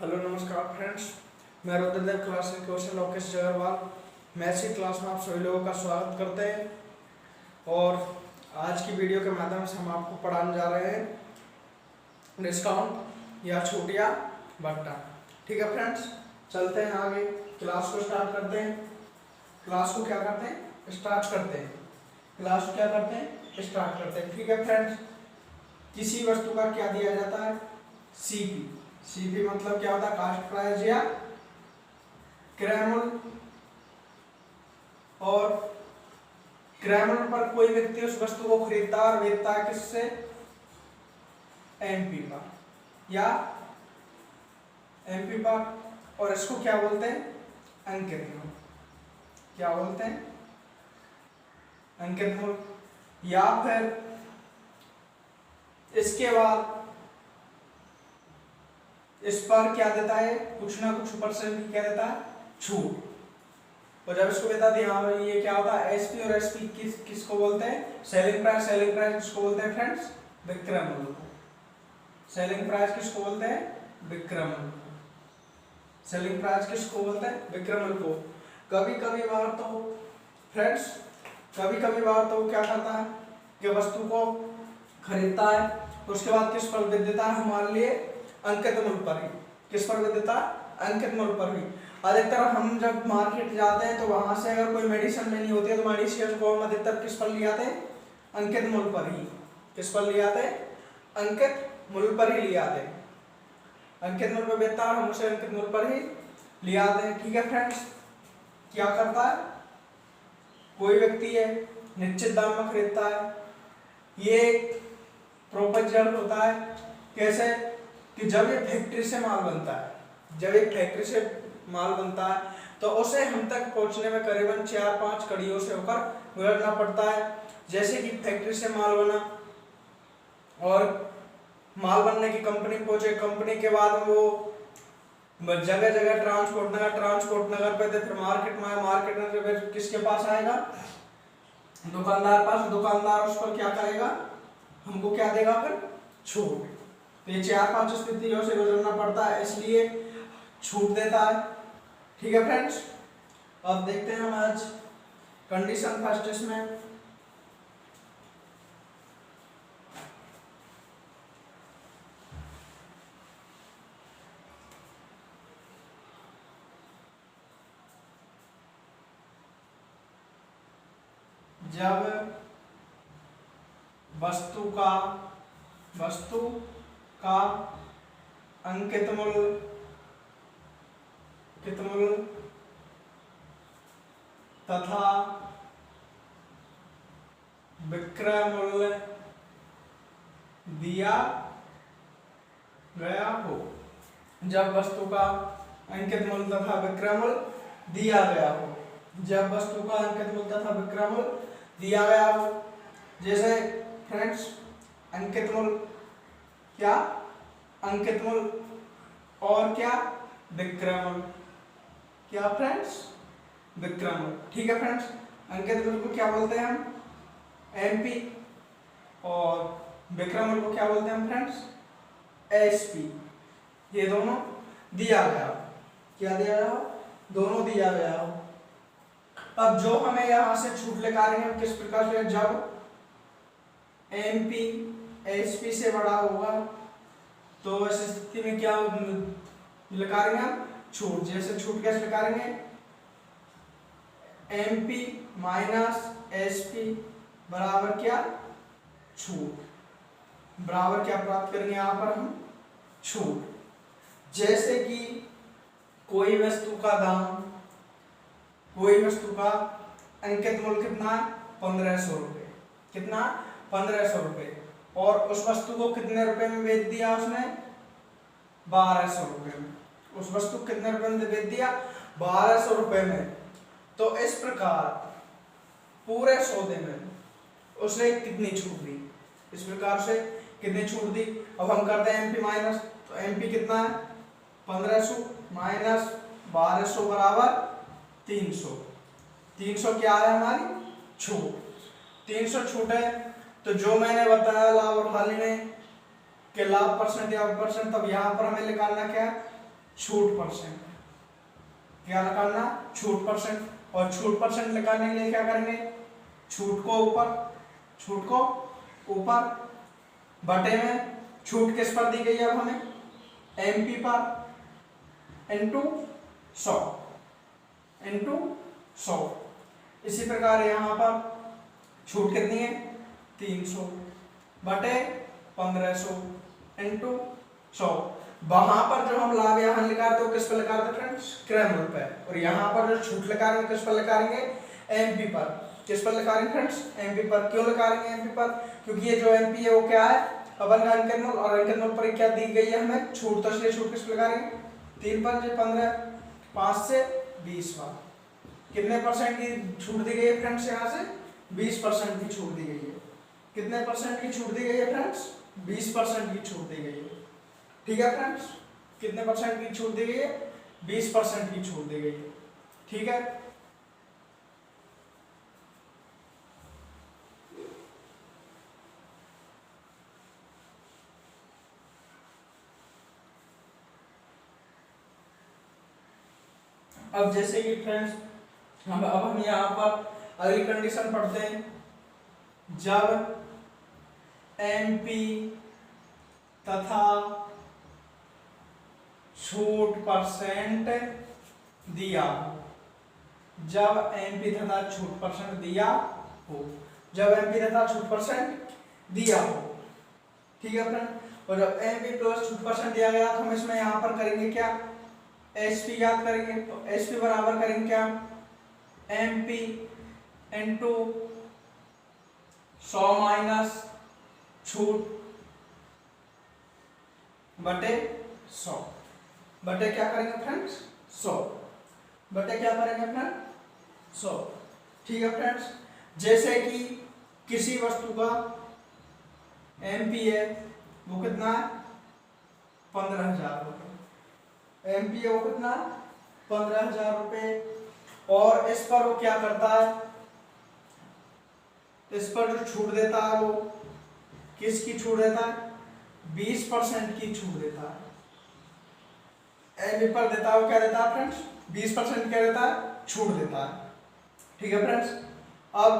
Hello नमस्कार friends, मैं Rudradev class question Lokesh Jagarwal maths की क्लास में आप सभी लोगों का स्वागत करते हैं। और आज की वीडियो के माध्यम से हम आपको पढ़ाने जा रहे हैं डिस्काउंट या छूट या भत्ता। ठीक है फ्रेंड्स, चलते हैं आगे, क्लास को स्टार्ट करते हैं। क्लास को क्या करते हैं, स्टार्ट करते हैं। क्लास को क्या करते हैं, स्टार्ट करते हैं। ठीक है फ्रेंड्स, किसी वस्तु का क्या दिया जाता है, सीपी। सीपी मतलब क्या होता है, कास्ट प्राइस या क्रय मूल्य। और क्रय मूल्य पर कोई व्यक्ति उस वस्तु को खरीदता है और बेचता है किससे, एमपी पर या एमपी पर। और इसको क्या बोलते हैं, अंकित मूल्य। क्या बोलते हैं, अंकित मूल्य। या फिर इसके बाद इस पर क्या देता है, कुछ ना कुछ परसेंट क्या देता है, छूट। और जब इसको बता दिया हाँ ये क्या होता है, एसपी। और एसपी किसको बोलते हैं, सेलिंग प्राइस। सेलिंग प्राइस किसको बोलते हैं फ्रेंड्स, विक्रय मूल्य को। सेलिंग प्राइस किसको बोलते हैं, विक्रय मूल्य को। सेलिंग प्राइस किसको बोलते हैं, विक्रय मूल्य को। कभी कभी बार तो फ्रेंड्स, कभी कभी बार तो क्या करता है कि वस्तु को खरीदता है, उसके बाद किस पर बेच देता है, हमारे लिए अंकित मूल्य पर ही। किस पर बेच देता है, अंकित मूल्य पर ही। अधिकतर हम जब मार्केट जाते हैं तो वहां से अगर कोई मेडिसिन लेनी होती है तो मेडिसिन को हम अधिकतर किस पर ले आते हैं, अंकित मूल्य पर ही। किस पर ले आते हैं, अंकित मूल्य पर ही ले आते हैं। अंकित मूल्य पर बेचता है, हम उसे अंकित मूल्य पर ही ले आते हैं। ठीक है फ्रेंड्स, क्या करता है, कोई व्यक्ति है निश्चित दाम में खरीदता है। ये प्रोपोजल होता है, कैसे कि जब ये फैक्ट्री से माल बनता है, जब एक फैक्ट्री से माल बनता है तो उसे हम तक पहुंचने में करीबन 4-5 कड़ियों से होकर गुजरना पड़ता है। जैसे कि फैक्ट्री से माल बना और माल बनने की कंपनी पहुंचे, कंपनी के बाद वो जगह जगह ट्रांसपोर्ट नगर पे थे, फिर मार्केट में, मार्केट में फिर किसके पास आएगा, दुकानदार पास। दुकानदार उस पर क्या करेगा, हमको क्या देगा, फिर छूट। ये 4-5 स्थितियों से गुजरना पड़ता है, इसलिए छूट देता है। ठीक है फ्रेंड्स, अब देखते हैं हम आज कंडीशन फर्स्ट इसमें। जब वस्तु का अंकित मूल्य तथा विक्रय मूल्य दिया गया हो। जब वस्तु का अंकित मूल्य तथा विक्रय मूल्य दिया गया हो। जब वस्तु का अंकित मूल्य तथा विक्रय मूल्य दिया गया हो। जैसे फ्रेंड्स, अंकित मूल्य क्या, अंकित मूल्य और क्या, विक्रय मूल्य। क्या फ्रेंड्स, विक्रय मूल्य। ठीक है फ्रेंड्स, अंकित मूल्य को क्या बोलते हैं हम, एमपी। और विक्रय मूल्य को क्या बोलते हैं हम फ्रेंड्स, एसपी। ये दोनों दिया गया हो। क्या दिया गया हो, दोनों दिया गया हो। अब जो हमें यहां से छूट निकालेंगे हम किस प्रकार से, जब एमपी एसपी से बड़ा होगा तो इस स्थिति में क्या निकालेंगे हम, छूट। जैसे छूट कैसे निकालेंगे, एमपी माइनस एसपी बराबर क्या, छूट। बराबर क्या प्राप्त करेंगे यहाँ पर हम, छूट। जैसे कि कोई वस्तु का दाम, कोई वस्तु का अंकित मूल्य कितना है, 1500 रुपये। कितना, 1500 रुपये। और उस वस्तु को कितने रुपए में बेच दिया उसने, 1200 रुपये में। उस वस्तु को कितने रुपए में बेच दिया, 1200 रुपये में। तो इस प्रकार पूरे सौदे में उसे कितनी छूट दी, इस प्रकार से कितनी छूट दी। अब हम करते हैं एमपी माइनस, तो एमपी कितना है, 1500 माइनस 1200 बराबर 300। 300 क्या है हमारी, छूट। 300 छूट है। तो जो मैंने बताया लाभ और हानि में कि लाभ परसेंट या परसेंट, तब यहाँ पर हमें निकालना क्या है, छूट परसेंट, क्या निकालना, छूट परसेंट। और छूट परसेंट निकालने के लिए क्या करेंगे, छूट को ऊपर बटे में, छूट किस पर दी गई है अब हमें, एमपी पर, इनटू 100 इनटू 100। इसी प्रकार यहाँ पर छूट कितनी है, 300 बटे 1500 इनटू 100। वहां पर जो हम लाभ यहाँ लिखा तो किस पर लिखा था फ्रेंड्स, क्रैमर पे, और यहाँ पर जो छूट लिखा रहे किस पर लिखा रहेंगे, एमपी पर। किस पर लिखा रहे फ्रेंड्स, एमपी पर। क्यों लिखा रहे एमपी पर, क्योंकि ये जो एमपी है वो क्या है, अपन का अंकन मोल, और अंकन मोल पर क्या दी गई है हमें, छूट, तो इसलिए छूट किस पर लगा रहे हैं, 3 पर 15, 5 से 20 बार। कितने परसेंट की छूट दी गई है फ्रेंड्स, यहाँ से 20% की छूट दी गई है। कितने परसेंट की छूट दी गई है फ्रेंड्स, 20% की छूट दी गई है। ठीक है फ्रेंड्स, कितने परसेंट की छूट दी गई है, 20% की छूट दी गई है। ठीक है, अब जैसे कि फ्रेंड्स हम यहाँ पर अगली कंडीशन पढ़ते हैं, जब एमपी तथा छूट परसेंट दिया हो, जब एमपी तथा छूट परसेंट दिया हो, जब एमपी तथा छूट परसेंट दिया हो। ठीक है फ्रेंड, और जब एमपी प्लस छूट परसेंट दिया गया तो हम इसमें यहाँ पर करेंगे क्या, एसपी याद करेंगे। तो एसपी बराबर करेंगे क्या, एमपी इंटू 100 माइनस छूट बटे 100 बटे क्या करेंगे फ्रेंड्स, 100 बटे क्या करेंगे फ्रेंड, 100। ठीक है फ्रेंड्स, जैसे कि किसी वस्तु का एमपी है वो कितना है, 15,000 रुपये। एमपी है वो कितना, 15,000 रुपये। और इस पर वो क्या करता है, इस पर जो छूट देता है वो किसकी छूट देता है, 20% की छूट देता है। एमपी पर देता है वो क्या देता है फ्रेंड्स, 20% क्या देता है, छूट देता है। ठीक है फ्रेंड्स, अब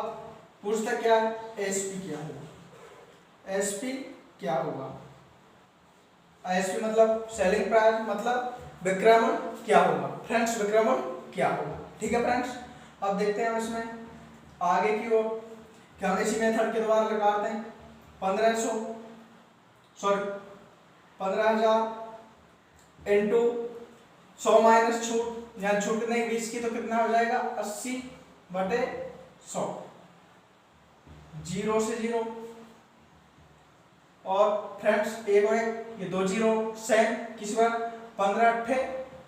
पूछता क्या है, एसपी क्या होगा, एसपी क्या होगा, एसपी मतलब सेलिंग प्राइस, मतलब विक्रय मूल्य क्या होगा फ्रेंड्स, विक्रय मूल्य क्या होगा। ठीक है फ्रेंड्स, अब देखते हैं हम इसमें आगे की ओर, कि हम इसी मेथड के द्वारा लगाते हैं। 15,000 इंटू 100 माइनस छूट, यहाँ छूट नहीं 20 की, तो कितना हो जाएगा, 80 बटे 100, 0 से 0। और फ्रेंड्स एक और एक, ये 2 जीरो सेम, किसी बार 15 अट्ठे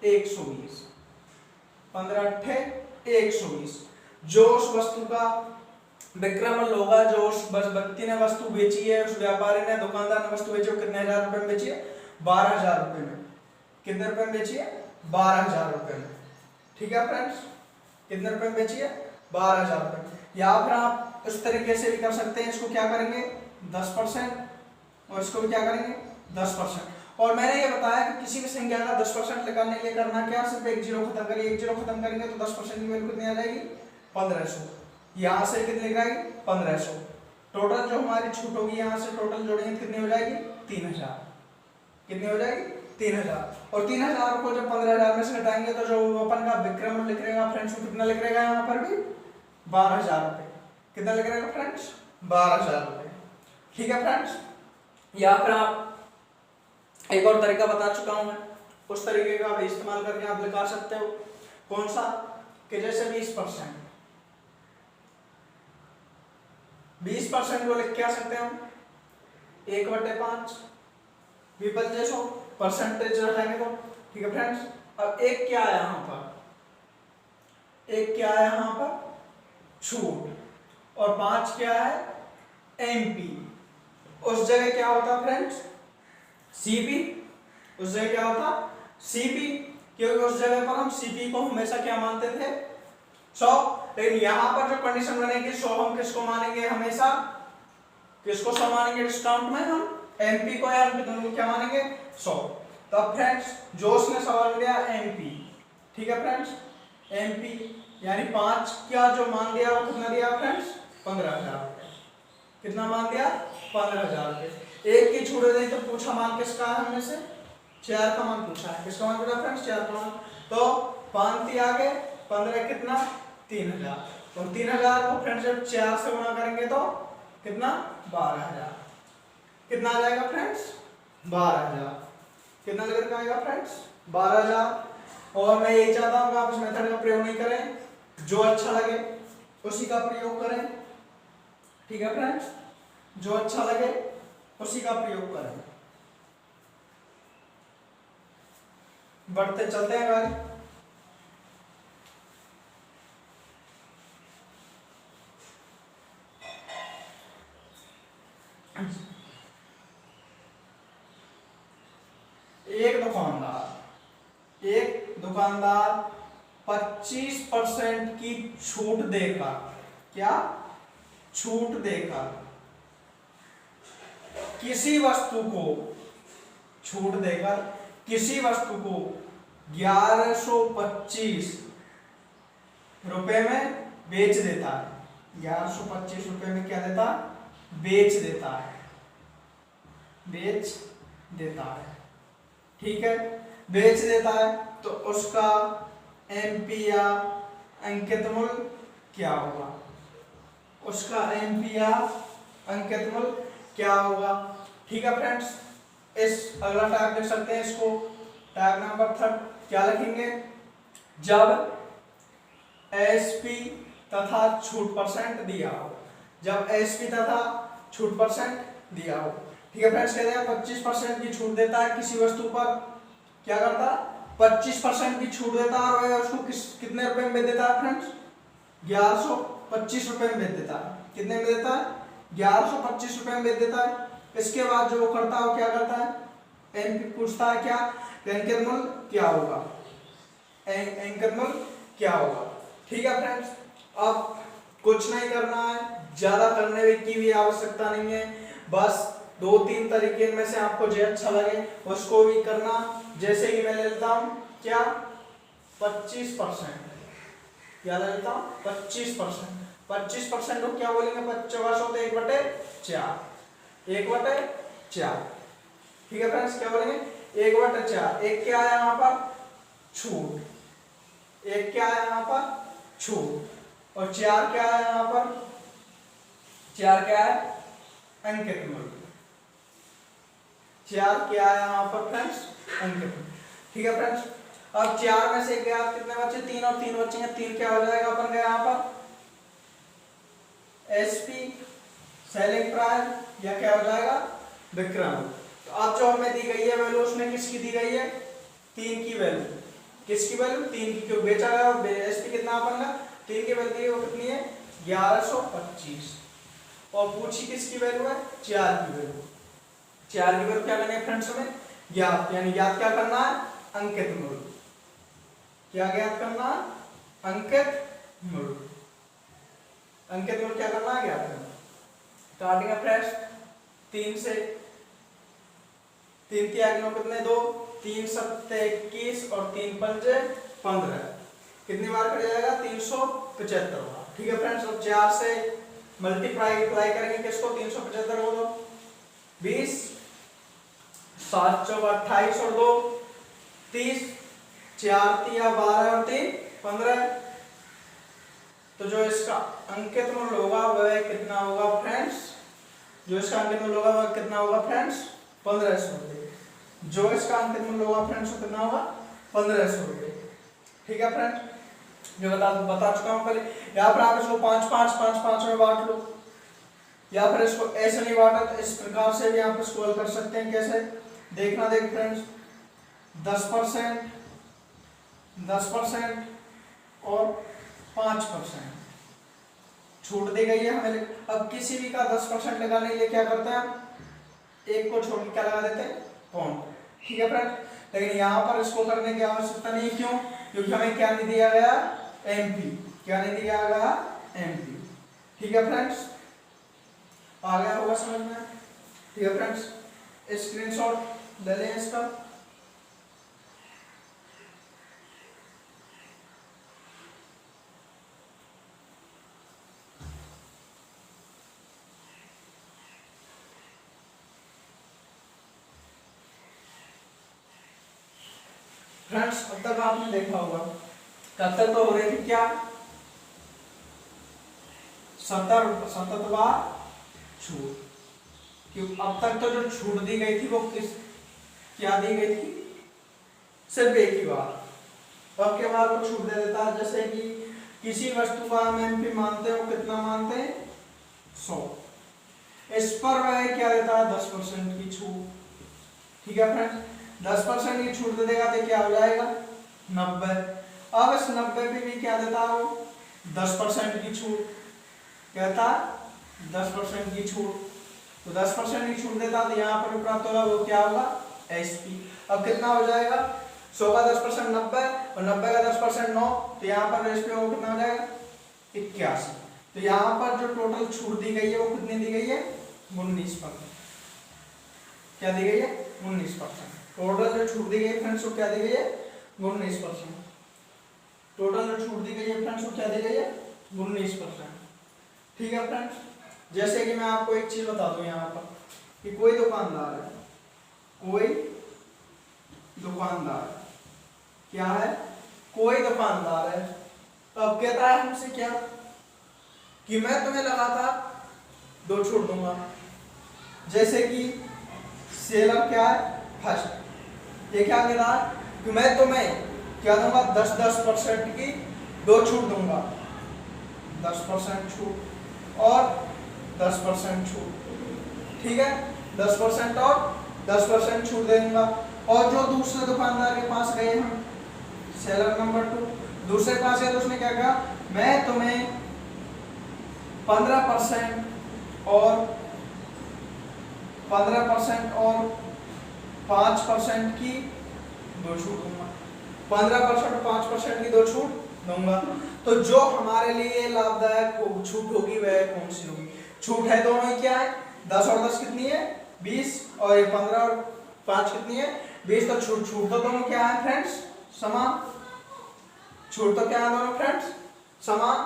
120, 15 अट्ठे 120। जो उस वस्तु का विक्रय मूल्य होगा, जो उस व्यक्ति ने वस्तु बेची है, उस व्यापारी ने, दुकानदार ने वस्तु बेची, कितने हजार रुपए में बेची है, 12,000 रुपए में। कितने रुपए में बेची है, 12,000 रुपए में। ठीक है फ्रेंड्स, कितने रुपए में बेची है, 12,000 रुपए। या फिर आप इस तरीके से भी कर सकते हैं, इसको क्या करेंगे 10% और इसको भी क्या करेंगे 10%। और मैंने ये बताया कि किसी भी संख्या का 10% निकालने के लिए करना क्या, सिर्फ एक जीरो खत्म करिए, एक जीरो खत्म करेंगे तो 10% की वैल्यू कितनी आ जाएगी, 1500। यहाँ से कितनी लिख आएगी, 1500। टोटल जो हमारी छूट होगी यहाँ से टोटल जोड़ेंगे कितनी हो जाएगी, 3,000। कितनी हो जाएगी, 3,000। और 3,000 को जब 15,000 में से घटाएंगे तो जो अपन का विक्रय मूल्य लिख रहेगा फ्रेंड्स, कितना लिख रहेगा यहाँ पर भी, 12,000 रुपए। कितना लिख रहेगा फ्रेंड्स, 12,000 रुपए। ठीक है फ्रेंड्स, या फिर आप एक और तरीका बता चुका हूं मैं, उस तरीके का भी इस्तेमाल करके आप लिखा सकते हो। कौन सा, कि जैसे 20% को लिख के आ सकते हैं हम 1/5 विपल जैसो परसेंटेज रखेंगे तो। ठीक है फ्रेंड्स, अब एक क्या है यहाँ पर, एक क्या है यहाँ पर छूट, और 5 क्या है एमपी। उस जगह क्या होता फ्रेंड्स, सीपी। उस जगह क्या होता, सीपी, क्योंकि उस जगह पर हम सीपी को हमेशा क्या मानते थे, 100। लेकिन यहाँ पर जो कंडीशन बनेगी 100 हम किसको मानेंगे, हमेशा किसको 100 मानेंगे, डिस्काउंट में हम एमपी को या एमपी दोनों को क्या मानेंगे, 100। तो अब फ्रेंड्स जोश ने सवाल दिया एमपी, ठीक है फ्रेंड्स, एमपी यानी 5 का जो मान दिया वो कितना दिया फ्रेंड्स 15,000 रुपये। कितना मान दिया 15,000 रुपये। एक की छूट दें तो पूछा मान किसका है, हमने से 4 का मान पूछा है। किसका मान पूछा फ्रेंड्स 4 का मान। तो 5 थी आगे 15 कितना 3,000, और 3,000 को फ्रेंड्स जब 4 से गुणा करेंगे तो कितना 12,000। कितना आ जाएगा फ्रेंड्स 12,000। कितना लेकर के आएगा फ्रेंड्स 12,000। और मैं ये चाहता हूँ कि आप इस मेथड का प्रयोग नहीं करें, जो अच्छा लगे उसी का प्रयोग करें, ठीक है फ्रेंड्स, जो अच्छा लगे उसी का प्रयोग करें। बढ़ते चलते हैं आगे। एक दुकानदार 25% की छूट देकर, क्या छूट देकर किसी वस्तु को, छूट देकर किसी वस्तु को 1125 रुपए में बेच देता है। 1125 रुपए में क्या देता, बेच देता है, बेच देता है, ठीक है, बेच देता है। तो उसका एमपी या अंकित मूल्य क्या होगा, उसका एमपी या अंकित मूल्य क्या होगा, ठीक है फ्रेंड्स। इस अगला टैग लिख सकते हैं, इसको टैग नंबर 3 क्या लिखेंगे, जब एसपी तथा छूट परसेंट दिया हो, जब एसपी तथा छूट परसेंट दिया हो, ठीक है फ्रेंड्स। कहते हैं 25% की छूट देता है किसी वस्तु पर, क्या करता है 25% की छूट देता है, और उसको कितने रुपए में बेच देता है फ्रेंड्स 1125 रुपए में बेच देता है। कितने में देता है 1125 रुपए में बेच देता है। इसके बाद जो वो करता है वो क्या करता है, एमपी पूछता है क्या, अंकित मूल्य क्या होगा, अंकित मूल्य क्या होगा, ठीक है फ्रेंड्स। अब कुछ नहीं करना है, ज्यादा करने की भी आवश्यकता नहीं है, बस 2-3 तरीके में से आपको जो अच्छा लगे उसको भी करना। जैसे कि मैं ले लेता हूं क्या 25%, क्या ले लेता हूं 25%। 25% को क्या बोलेंगे 50 होते 1/4, 1/4, ठीक है फ्रेंड्स, क्या बोलेंगे 1/4। एक क्या आया यहाँ पर छूट, एक क्या आया यहाँ पर छूट, और 4 क्या आया यहाँ पर, 4 क्या है अंकित मूल्य, 4 क्या है यहाँ पर फ्रेंड्स अंकित, ठीक है फ्रेंड्स। अब 4 में से गया कितने बचे 3, और 3 बचेंगे, 3 क्या हो जाएगा अपन का यहाँ पर एसपी सेलिंग प्राइस, या क्या हो जाएगा विक्रम। तो अब जो हमें दी गई है वैल्यू, उसमें किसकी दी गई है 3 की वैल्यू, किसकी वैल्यू 3 की, क्यों बेचा गया एसपी कितना अपन का 3 की वैल्यू दी है, वो कितनी है 1125, और पूछी किसकी वैल्यू है 4 की वैल्यू। 4 की वैल्यू क्या करनी है फ्रेंड्स हमें ज्ञात, यानी ज्ञात क्या करना है अंकित मूल्य, क्या ज्ञात करना है अंकित मूल्य, अंकित मूल्य क्या करना है ज्ञात करना। काटेंगे फ्रेंड्स 3 से, 3 की आगे कितने 2, 3 7 21 और 3 पंजे 15, कितनी बार कट जाएगा 375 बार, ठीक है फ्रेंड्स। अब 4 से मल्टीप्लाई करेंगे किसको 375 को, तो 20 7 चौक 28 और 2 30, 4 तिया 12 और 3 15। तो जो इसका अंकित मूल्य होगा वह कितना होगा फ्रेंड्स, जो इसका अंकित मूल्य होगा वह कितना होगा फ्रेंड्स 1500 रुपये, जो इसका अंकित मूल्य होगा फ्रेंड्स वो कितना होगा 1500 रुपये, ठीक है फ्रेंड्स। जो बता चुका हूँ पहले। यहाँ पर आप इसको 5-5 में बांट लो, या फिर इसको ऐसे नहीं बांटा तो इस प्रकार से भी आप इसको हल कर सकते हैं। कैसे देखना, देख फ्रेंड्स 10%, 10% और 5% छूट दी गई है हमें। अब किसी भी का 10% लगाने के लिए क्या करते हैं, एक को छोड़ के क्या लगा देते हैं पॉइंट, ठीक है फ्रेंड्स। लेकिन यहाँ पर इसको करने की आवश्यकता नहीं, क्यों, क्योंकि हमें क्या नहीं दिया गया एमपी, क्या नहीं दिया गया एमपी, ठीक है फ्रेंड्स। आ गया होगा समझ में, ठीक है फ्रेंड्स। स्क्रीनशॉट ले लें इसका। फ्रेंड्स अब तक आपने देखा होगा कब तक तो हो रही थी क्या 70 बार छूट, क्यों अब तक तो जो छूट दी गई थी वो क्या दी गई थी, सिर्फ एक ही बार। अब के बार को छूट दे देता है, जैसे कि किसी वस्तु का हम एमपी मानते हो, कितना मानते हैं 100, इस पर वह क्या देता है 10% की छूट। ठीक है फ्रेंड्स, 10% की छूट दे देगा तो क्या हो जाएगा 90। अब इस 90 पे भी क्या देता है वो 10% की छूट, कहता 10% की छूट, तो 10% की छूट देता तो यहाँ पर प्राप्त होगा वो क्या होगा एसपी। अब कितना हो जाएगा 100 का 10% 90 और 90 का 10% 9, तो यहाँ पर एसपी हो कितना हो जाएगा 81। तो यहाँ पर जो टोटल छूट दी गई है वो कितनी दी गई है 19%। क्या दी गई है 19%। टोटल जो छूट दी गई है फ्रेंड्स वो क्या दी गई है 19%। टोटल जो छूट दी गई है फ्रेंड्स वो क्या दी गई है 19%। ठीक है फ्रेंड्स, जैसे कि मैं आपको एक चीज बता दूं यहाँ पर कि कोई दुकानदार है, कोई दुकानदार क्या है, कोई दुकानदार है, तो अब कहता है हमसे क्या कि मैं तुम्हें लगातार 2 छूट दूंगा। जैसे कि सेलर क्या है फर्स्ट, ये क्या कहता है कि मैं तुम्हें क्या दूंगा 10% की 2 छूट दूंगा, 10% छूट और 10% छूट। ठीक है, 10% और 10% छूट देगा। और जो दूसरे दुकानदार के पास गए हम, सेलर नंबर 2 दूसरे पास गए तो उसने क्या कहा मैं तुम्हें 15% और 5% की 2 छूट दूंगा, 15% और 5% की 2 छूट दूंगा। तो जो हमारे लिए लाभदायक छूट होगी वह कौन सी होगी? छूट है दोनों ही क्या है 10 और 10 कितनी है 20, और ये 15 और 5 कितनी है 20। तो छूट तो दोनों क्या है फ्रेंड्स समान, छूट तो क्या है दोनों फ्रेंड्स समान।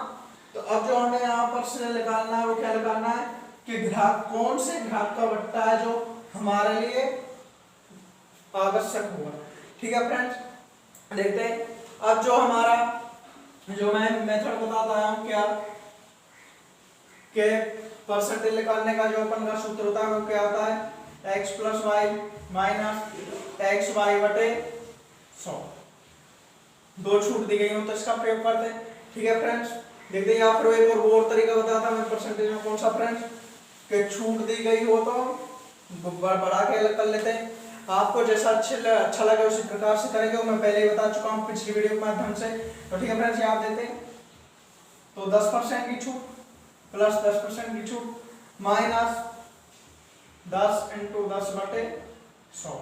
तो अब जो हमें यहाँ पर से निकालना है वो क्या निकालना है कि ग्राहक कौन से ग्राहक का बट्टा है जो हमारे लिए आवश्यक होगा। ठीक है फ्रेंड्स, देखते हैं अब जो हमारा जो मैं मेथड बताता आया हूं क्या के परसेंटेज निकालने का जो अपन का सूत्र होता है वो क्या होता है x + y - xy बटे 100। 2 छूट दी गई हो तो इसका प्रयोग करते हैं। ठीक है फ्रेंड्स, देखते हैं यहाँ पर एक और तरीका बताता मैं परसेंटेज में कौन सा फ्रेंड्स कि छूट दी गई हो तो बढ़ा के अलग कर लेते हैं। आपको जैसा अच्छा लगे उसी प्रकार से करेंगे, मैं पहले ही बता चुका हूँ पिछली वीडियो के माध्यम से। तो ठीक है फ्रेंड्स, यहाँ देते हैं तो 10% की छूट प्लस 10% की छूट माइनस 10 × 10 बटे 100,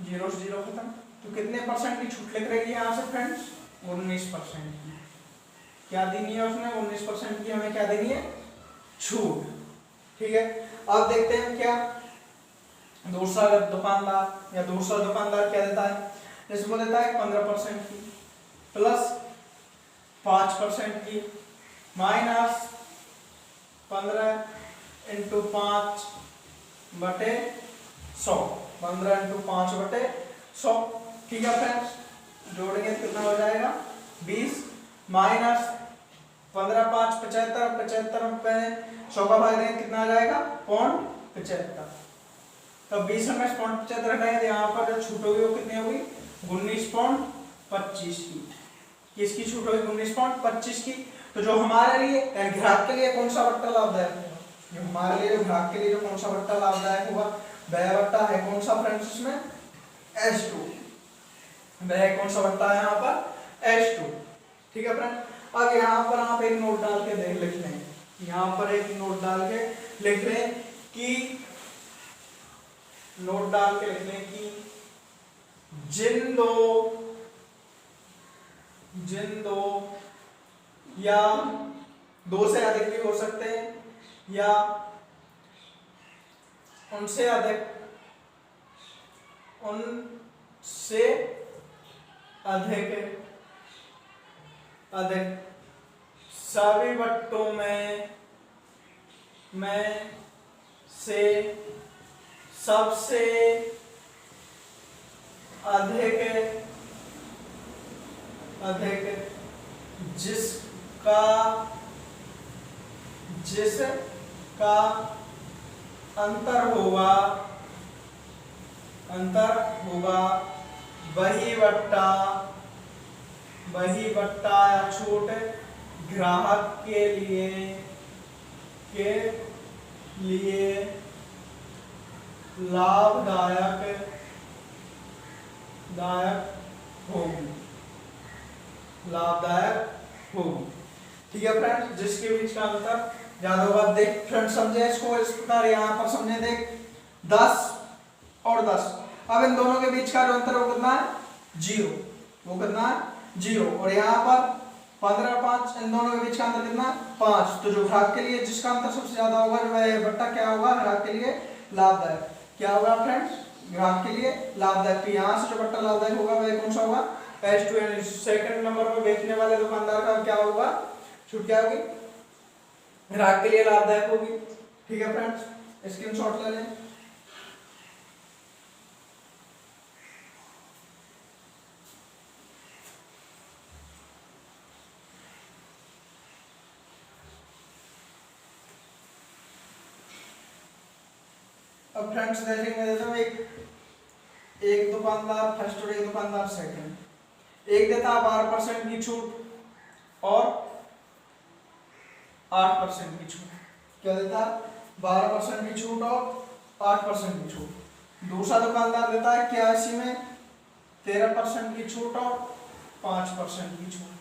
0 से 0 खत्म। तो कितने परसेंट की छूट लिख रही है यहाँ से फ्रेंड्स 19% की। क्या देनी है उसने 19% की हमें क्या देनी है छूट। ठीक है, अब देखते हैं क्या दूसरा दुकानदार या दूसरा दुकानदार क्या देता है, जैसे वो देता है 15% की प्लस 5% की माइनस 15 × 5 बटे 100, 15 × 5 बटे 100। ठीक है फ्रेंड्स, जोड़ेंगे तो कितना हो जाएगा 20 माइनस 15 5 75, 75 पे 100 का भाग देंगे कितना आ जाएगा 0.75। तो 20 में 0.75 हटाएंगे, यहाँ पर जो छूट होगी वो कितनी होगी 19.25 की। किसकी छूट होगी 19.25 की। तो जो हमारे लिए ग्राहक के लिए कौन सा बट्टा लाभदायक होगा, जो हमारे लिए ग्राहक के लिए जो कौन सा बट्टा लाभदायक होगा वह बट्टा है कौन सा फ्रेंड्स इसमें H2। वह कौन सा बट्टा है यहाँ पर H2। ठीक है फ्रेंड, अब यहाँ पर आप एक नोट डाल के लिख लें, यहाँ पर एक नोट डाल के लिख लें कि नोट डाल के लिख लें कि जिन दो या 2 से अधिक भी हो सकते हैं या उनसे अधिक सभी बट्टों में से सबसे अधिक अधिक जिसका अंतर होगा वही बट्टा या छूट ग्राहक के लिए लाभदायक होगी। ठीक है फ्रेंड्स, जिसके बीच का अंतर ज्यादा होगा। देख फ्रेंड्स, समझे इसको इस प्रकार, यहाँ पर समझे, देख 10 और 10, अब इन दोनों के बीच का जो अंतर वो कितना है 0, वो कितना है 0, और यहाँ पर 15 5, इन दोनों के बीच का अंतर कितना 5। तो जो ग्राहक के लिए जिसका अंतर सबसे ज्यादा होगा, जो है बट्टा क्या होगा ग्राहक के लिए लाभदायक। क्या होगा फ्रेंड्स, ग्राहक के लिए लाभदायक। तो यहाँ से जो बट्टा लाभदायक होगा वह कौन सा होगा H2, यानी सेकंड नंबर पर बेचने वाले दुकानदार का क्या होगा, छूट क्या होगी, ग्राहक के लिए लाभदायक होगी। ठीक है फ्रेंड्स, स्क्रीनशॉट ले लें। अब फ्रेंड्स देखेंगे, एक दुकानदार फर्स्ट और एक दुकानदार सेकंड। एक देता है 12% की छूट और 8% की छूट। क्या देता है 12% की छूट और 8% की छूट। दूसरा दुकानदार देता है 81 में 13% की छूट और 5% की छूट।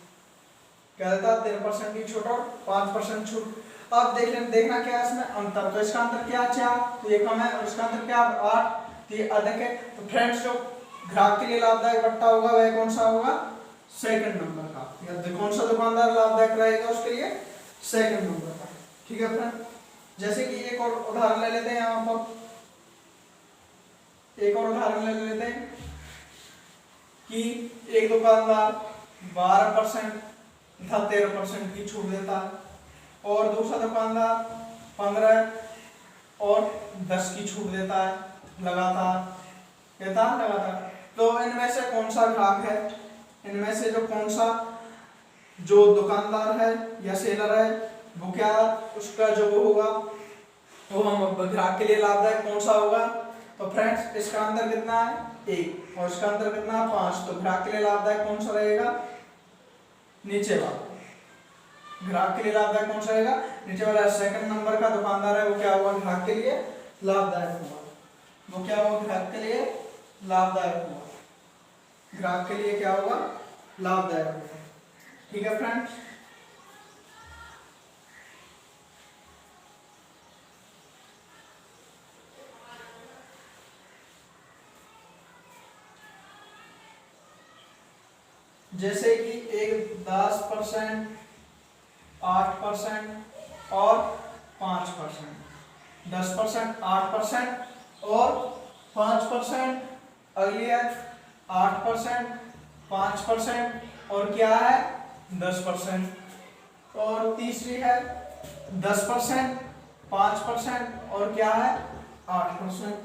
क्या देता है 13% की छूट और 5% छूट। अब देखना क्या है इसमें अंतर, तो इसका अंतर क्या है 4, तो ये कम है, और इसका अंतर क्या है 8, तो ये अधिक है। तो फ्रेंड्स, जो ग्राहक के लिए लाभदायक बट्टा होगा वह कौन सा होगा, सेकंड नंबर का। या कौन सा दुकानदार लाभदायक रहेगा उसके लिए, सेकंड नंबर का। ठीक है फ्रेंड, जैसे कि एक और उदाहरण ले लेते हैं, यहाँ पर एक और उदाहरण ले लेते हैं कि एक दुकानदार 12% तथा 13% की छूट देता है, और दूसरा दुकानदार 15 और 10 की छूट देता है लगातार। तो इनमें से कौन सा ग्राहक है, इनमें से जो कौन सा जो दुकानदार है या सेलर है, वो क्या उसका जो वो होगा, वो हम ग्राहक के लिए लाभदायक कौन सा होगा। तो फ्रेंड्स, इसका अंतर कितना है 1 और इसका अंतर कितना है 5। तो ग्राहक के लिए लाभदायक कौन सा रहेगा, नीचे वाला। ग्राहक के लिए लाभदायक कौन सा रहेगा, नीचे वाला। सेकंड नंबर का दुकानदार है वो क्या होगा, ग्राहक के लिए लाभदायक होगा। वो क्या होगा, ग्राहक के लिए लाभदायक होगा। ग्राहक के लिए क्या होगा, लाभदायक होगा। ठीक है फ्रेंड्स, जैसे कि एक 10%, 8% और 5%, 10%, 8% और 5%, अगली है 8%, 5% और क्या है 10%, और तीसरी है 10%, 5% और क्या है 8%,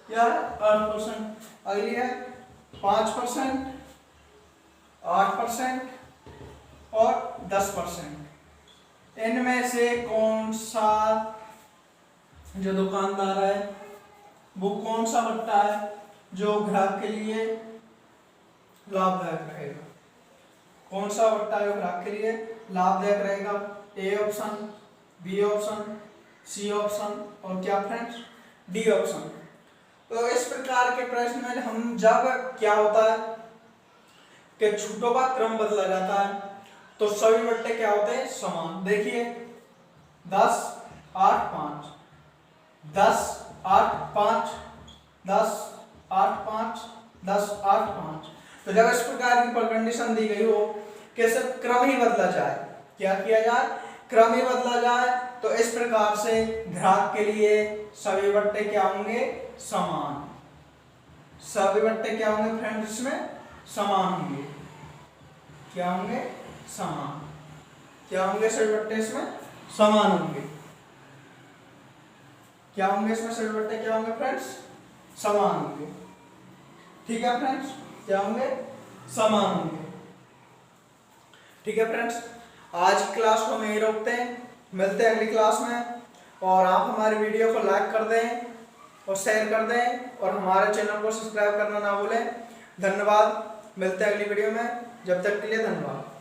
क्या है 8%, अगली है 5%, 8% और 10%। इनमें से कौन सा जो दुकानदार है वो कौन सा बट्टा है जो ग्राहक के लिए लाभदायक रहेगा, कौन सा बट्टा है ग्राहक के लिए लाभदायक रहेगा। A option, B option, C option और क्या फ्रेंड्स, डी ऑप्शन। तो इस प्रकार के प्रश्न में हम जब क्या होता है कि छूटों का क्रम बदला जाता है तो सभी बट्टे क्या होते हैं, समान। देखिए 10 8 5, 10 8 5, 10 8 5, 10 8 5। तो जब इस प्रकार की कंडीशन दी गई हो कि सिर्फ क्रम ही बदला जाए, क्या किया जाए, क्रम ही बदला जाए, तो इस प्रकार से ग्राहक के लिए सभी बट्टे क्या होंगे, समान। सभी बट्टे क्या होंगे फ्रेंड्स, इसमें समान होंगे। क्या होंगे, समान। क्या होंगे, सभी बट्टे इसमें समान होंगे। क्या होंगे इसमें सभी बट्टे, क्या होंगे फ्रेंड्स, समान होंगे। ठीक है फ्रेंड्स, क्या होंगे, समान होंगे। ठीक है फ्रेंड्स, आज की क्लास को हम यहीं रोकते हैं, मिलते हैं अगली क्लास में। और आप हमारी वीडियो को लाइक कर दें और शेयर कर दें और हमारे चैनल को सब्सक्राइब करना ना भूलें। धन्यवाद, मिलते हैं अगली वीडियो में, जब तक के लिए धन्यवाद।